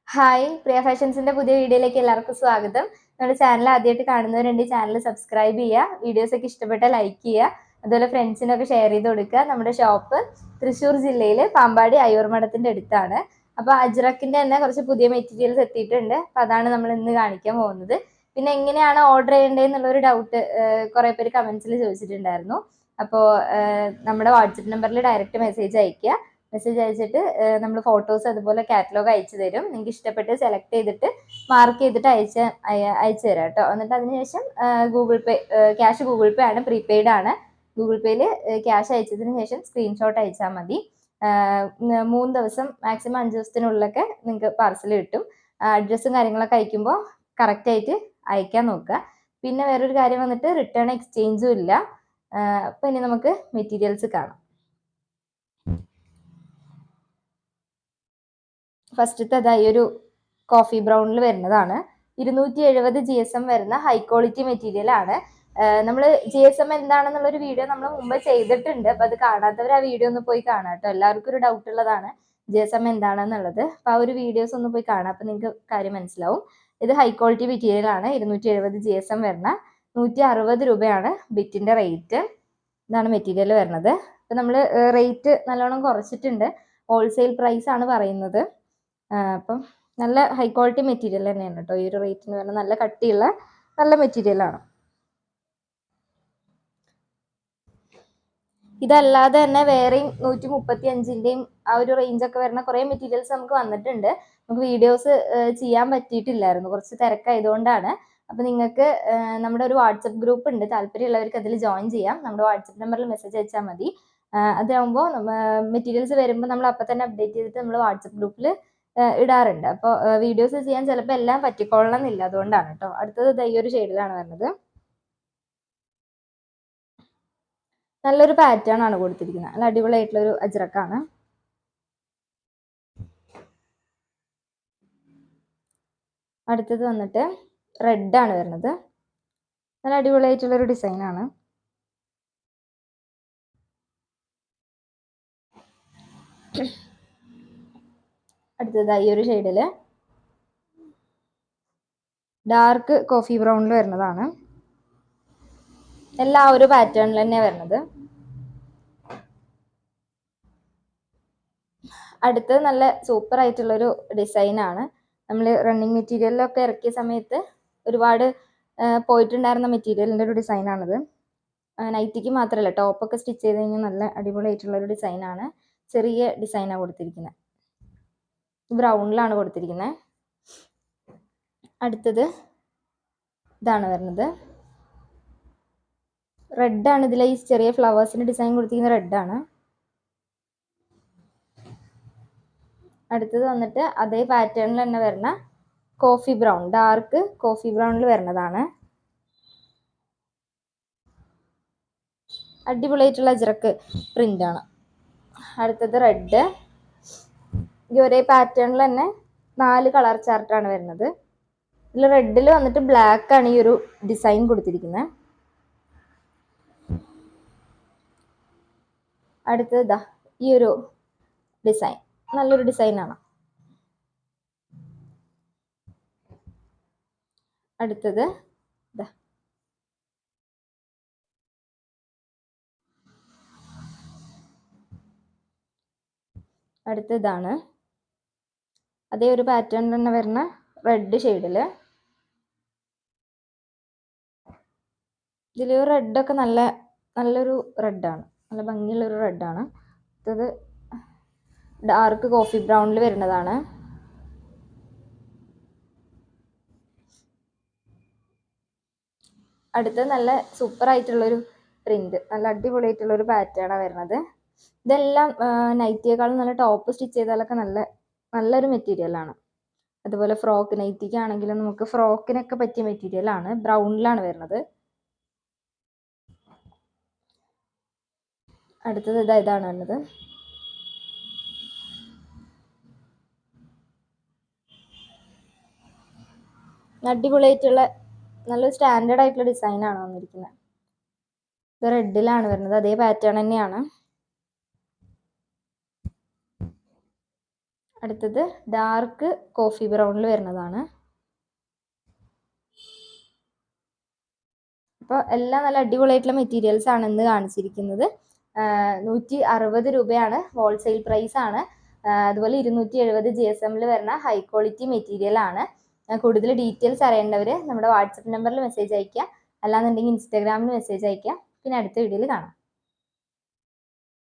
Hi, പ്രിയ ഫാഷൻസിന്റെ പുതിയ വീഡിയോയിലേക്ക് എല്ലാവർക്കും സ്വാഗതം. നമ്മുടെ ചാനൽ ആദ്യമായിട്ട് കാണുന്നവരുണ്ട്, ചാനൽ സബ്സ്ക്രൈബ് ചെയ്യുക, വീഡിയോസ് ഒക്കെ ഇഷ്ടപ്പെട്ടാൽ ലൈക്ക് ചെയ്യുക, അതുപോലെ ഫ്രണ്ട്സിനൊക്കെ ഷെയർ ചെയ്ത് കൊടുക്കുക. നമ്മുടെ ഷോപ്പ് തൃശ്ശൂർ ജില്ലയിൽ പാമ്പാടി അയ്യൂർ മഠത്തിന്റെ അടുത്താണ്. അപ്പോൾ അജ്രക്കിന്റെ തന്നെ കുറച്ച് പുതിയ മെറ്റീരിയൽസ് എത്തിയിട്ടുണ്ട്. അപ്പോൾ അതാണ് നമ്മൾ ഇന്ന് കാണിക്കാൻ പോകുന്നത്. പിന്നെ എങ്ങനെയാണ് ഓർഡർ ചെയ്യേണ്ടതെന്നുള്ളൊരു ഡൗട്ട് കുറേ പേര് കമന്റ്സിൽ ചോദിച്ചിട്ടുണ്ടായിരുന്നു. അപ്പോൾ നമ്മുടെ വാട്സപ്പ് നമ്പറിൽ ഡയറക്റ്റ് മെസ്സേജ് അയയ്ക്കുക. മെസ്സേജ് അയച്ചിട്ട് നമ്മൾ ഫോട്ടോസ് അതുപോലെ കാറ്റലോഗ് അയച്ചു തരും. നിങ്ങൾക്ക് ഇഷ്ടപ്പെട്ട് സെലക്ട് ചെയ്തിട്ട് മാർക്ക് ചെയ്തിട്ട് അയച്ചു തരാം കേട്ടോ. എന്നിട്ട് അതിനുശേഷം ഗൂഗിൾ പേ, ക്യാഷ് ഗൂഗിൾ പേ ആണ്, പ്രീപെയ്ഡ് ആണ്. ഗൂഗിൾ പേയിൽ ക്യാഷ് അയച്ചതിന് ശേഷം സ്ക്രീൻഷോട്ട് അയച്ചാൽ മതി. 3 ദിവസം മാക്സിമം 5 ദിവസത്തിനുള്ളിലൊക്കെ നിങ്ങൾക്ക് പാർസൽ കിട്ടും. അഡ്രസ്സും കാര്യങ്ങളൊക്കെ അയക്കുമ്പോൾ കറക്റ്റായിട്ട് അയക്കാൻ നോക്കുക. പിന്നെ വേറൊരു കാര്യം വന്നിട്ട് റിട്ടേൺ എക്സ്ചേഞ്ചും ഇല്ല. അപ്പോൾ ഇനി നമുക്ക് മെറ്റീരിയൽസ് കാണാം. ഫസ്റ്റത്തെ അതായി ഒരു കോഫി ബ്രൗണിൽ വരുന്നതാണ്. 270 GSM വരുന്ന ഹൈ ക്വാളിറ്റി മെറ്റീരിയൽ ആണ്. നമ്മൾ GSM എന്താണെന്നുള്ളൊരു വീഡിയോ നമ്മൾ മുമ്പ് ചെയ്തിട്ടുണ്ട്. അപ്പോൾ അത് കാണാത്തവർ ആ വീഡിയോ ഒന്ന് പോയി കാണാം കേട്ടോ. എല്ലാവർക്കും ഒരു ഡൗട്ട് ഉള്ളതാണ് GSM എന്താണെന്നുള്ളത്. അപ്പോൾ ആ ഒരു വീഡിയോസ് ഒന്ന് പോയി കാണാം, അപ്പോൾ നിങ്ങൾക്ക് കാര്യം മനസ്സിലാവും. ഇത് ഹൈ ക്വാളിറ്റി മെറ്റീരിയൽ ആണ്. 270 GSM വരുന്ന 160 രൂപയാണ് ബിറ്റിന്റെ റേറ്റ്. ഇതാണ് മെറ്റീരിയൽ വരുന്നത്. അപ്പോൾ നമ്മൾ റേറ്റ് നല്ലോണം കുറച്ചിട്ടുണ്ട്. ഹോൾസെയിൽ പ്രൈസ് ആണ് പറയുന്നത്. അപ്പം നല്ല ഹൈ ക്വാളിറ്റി മെറ്റീരിയൽ തന്നെയാണ് കേട്ടോ. ഈ ഒരു റേറ്റിന് പറഞ്ഞാൽ നല്ല കട്ടിയുള്ള നല്ല മെറ്റീരിയലാണ്. ഇതല്ലാതെ തന്നെ വേറെയും 135ൻ്റെയും ആ ഒരു റേഞ്ചൊക്കെ വരുന്ന കുറേ മെറ്റീരിയൽസ് നമുക്ക് വന്നിട്ടുണ്ട്. നമുക്ക് വീഡിയോസ് ചെയ്യാൻ പറ്റിയിട്ടില്ലായിരുന്നു, കുറച്ച് തിരക്കായതുകൊണ്ടാണ്. അപ്പോൾ നിങ്ങൾക്ക് നമ്മുടെ ഒരു വാട്സപ്പ് ഗ്രൂപ്പ് ഉണ്ട്, താല്പര്യമുള്ളവർക്ക് അതിൽ ജോയിൻ ചെയ്യാം. നമ്മുടെ വാട്സപ്പ് നമ്പറിൽ മെസ്സേജ് അയച്ചാൽ മതി. അതാകുമ്പോൾ മെറ്റീരിയൽസ് വരുമ്പോൾ നമ്മൾ അപ്പം തന്നെ അപ്ഡേറ്റ് ചെയ്തിട്ട് നമ്മൾ വാട്സപ്പ് ഗ്രൂപ്പിൽ ഇടാറുണ്ട്. അപ്പോൾ വീഡിയോസ് ചെയ്യാൻ ചിലപ്പോൾ എല്ലാം പറ്റിക്കൊള്ളണം എന്നില്ല, അതുകൊണ്ടാണ് കേട്ടോ. അടുത്തത് ഈ ഒരു ഷെയ്ഡിലാണ് വരുന്നത്. നല്ലൊരു പാറ്റേൺ ആണ് കൊടുത്തിരിക്കുന്നത്. നല്ല അടിപൊളിയായിട്ടുള്ളൊരു അജ്രക്കാണ്. അടുത്തത് വന്നിട്ട് റെഡ് ആണ് വരുന്നത്. നല്ല അടിപൊളിയായിട്ടുള്ളൊരു ഡിസൈനാണ്. അടുത്തത് ഈ ഒരു ഷെയ്ഡിൽ ഡാർക്ക് കോഫി ബ്രൗണിൽ വരുന്നതാണ്. എല്ലാ ഒരു പാറ്റേണിൽ തന്നെ വരുന്നത്. അടുത്തത് നല്ല സൂപ്പർ ആയിട്ടുള്ളൊരു ഡിസൈനാണ്. നമ്മൾ റണ്ണിങ് മെറ്റീരിയലിലൊക്കെ ഇറക്കിയ സമയത്ത് ഒരുപാട് പോയിട്ടുണ്ടായിരുന്ന മെറ്റീരിയലിൻ്റെ ഒരു ഡിസൈനാണിത്. നൈറ്റിക്ക് മാത്രമല്ല, ടോപ്പൊക്കെ സ്റ്റിച്ച് ചെയ്ത് കഴിഞ്ഞാൽ നല്ല അടിപൊളിയായിട്ടുള്ളൊരു ഡിസൈനാണ്. ചെറിയ ഡിസൈനാണ് കൊടുത്തിരിക്കുന്നത്. ബ്രൗണിലാണ് കൊടുത്തിരിക്കുന്നത്. അടുത്തത് ഇതാണ് വരുന്നത്. റെഡാണ്. ഇതിൽ ഈ ചെറിയ ഫ്ലവേഴ്സിന് ഡിസൈൻ കൊടുത്തിരിക്കുന്ന റെഡാണ്. അടുത്തത് വന്നിട്ട് അതേ പാറ്റേണിൽ തന്നെ വരുന്ന കോഫി ബ്രൗൺ, ഡാർക്ക് കോഫി ബ്രൗണിൽ വരുന്നതാണ്. അടിപൊളിയായിട്ടുള്ള അജ്രക്ക് പ്രിൻ്റാണ്. അടുത്തത് റെഡ്. ഈ ഒരേ പാറ്റേണിൽ തന്നെ 4 കളർ ചാർട്ടാണ് വരുന്നത്. ഇതിൽ റെഡിൽ വന്നിട്ട് ബ്ലാക്ക് ആണ് ഈ ഒരു ഡിസൈൻ കൊടുത്തിരിക്കുന്നത്. അടുത്തത് ഇതാ ഈ ഒരു ഡിസൈൻ, നല്ലൊരു ഡിസൈനാണ്. അടുത്തത് ഇതാ അടുത്തതാണ് അതേ ഒരു പാറ്റേൺ തന്നെ വരുന്ന റെഡ് ഷെയ്ഡിൽ. ഇതിൽ റെഡൊക്കെ നല്ലൊരു റെഡാണ്, നല്ല ഭംഗിയുള്ളൊരു റെഡാണ്. അടുത്തത് ഡാർക്ക് കോഫി ബ്രൗണിൽ വരുന്നതാണ്. അടുത്തത് നല്ല സൂപ്പർ ആയിട്ടുള്ളൊരു പ്രിന്റ്, നല്ല അടിപൊളിയായിട്ടുള്ളൊരു പാറ്റേണാണ് വരുന്നത്. ഇതെല്ലാം നൈറ്റിയേക്കാളും നല്ല ടോപ്പ് സ്റ്റിച്ച് ചെയ്താലൊക്കെ നല്ലൊരു മെറ്റീരിയലാണ്. അതുപോലെ ഫ്രോക്ക് നൈറ്റിക്കാണെങ്കിലും നമുക്ക് ഫ്രോക്കിനൊക്കെ പറ്റിയ മെറ്റീരിയലാണ്. ബ്രൗണിലാണ് വരുന്നത്. അടുത്തത് ഇതാണ് വരുന്നത്. അടിപൊളിയായിട്ടുള്ള നല്ലൊരു സ്റ്റാൻഡേർഡ് ആയിട്ടുള്ള ഡിസൈനാണ് വന്നിരിക്കുന്നത്. ഇത് റെഡിലാണ് വരുന്നത്, അതേ പാറ്റേൺ തന്നെയാണ്. അടുത്തത് ഡാർക്ക് കോഫി ബ്രൗണിൽ വരുന്നതാണ്. അപ്പോൾ എല്ലാം നല്ല അടിപൊളിയായിട്ടുള്ള മെറ്റീരിയൽസ് ആണ് ഇന്ന് കാണിച്ചിരിക്കുന്നത്. 160 രൂപയാണ് ഹോൾസെയിൽ പ്രൈസ് ആണ്. അതുപോലെ 270 GSM വരുന്ന ഹൈ ക്വാളിറ്റി മെറ്റീരിയൽ ആണ്. കൂടുതൽ ഡീറ്റെയിൽസ് അറിയേണ്ടവർ നമ്മുടെ വാട്സപ്പ് നമ്പറിൽ മെസ്സേജ് അയയ്ക്കുക, അല്ലാന്നുണ്ടെങ്കിൽ ഇൻസ്റ്റാഗ്രാമിൽ മെസ്സേജ് അയയ്ക്കുക. പിന്നെ അടുത്ത വീഡിയോയിൽ കാണാം.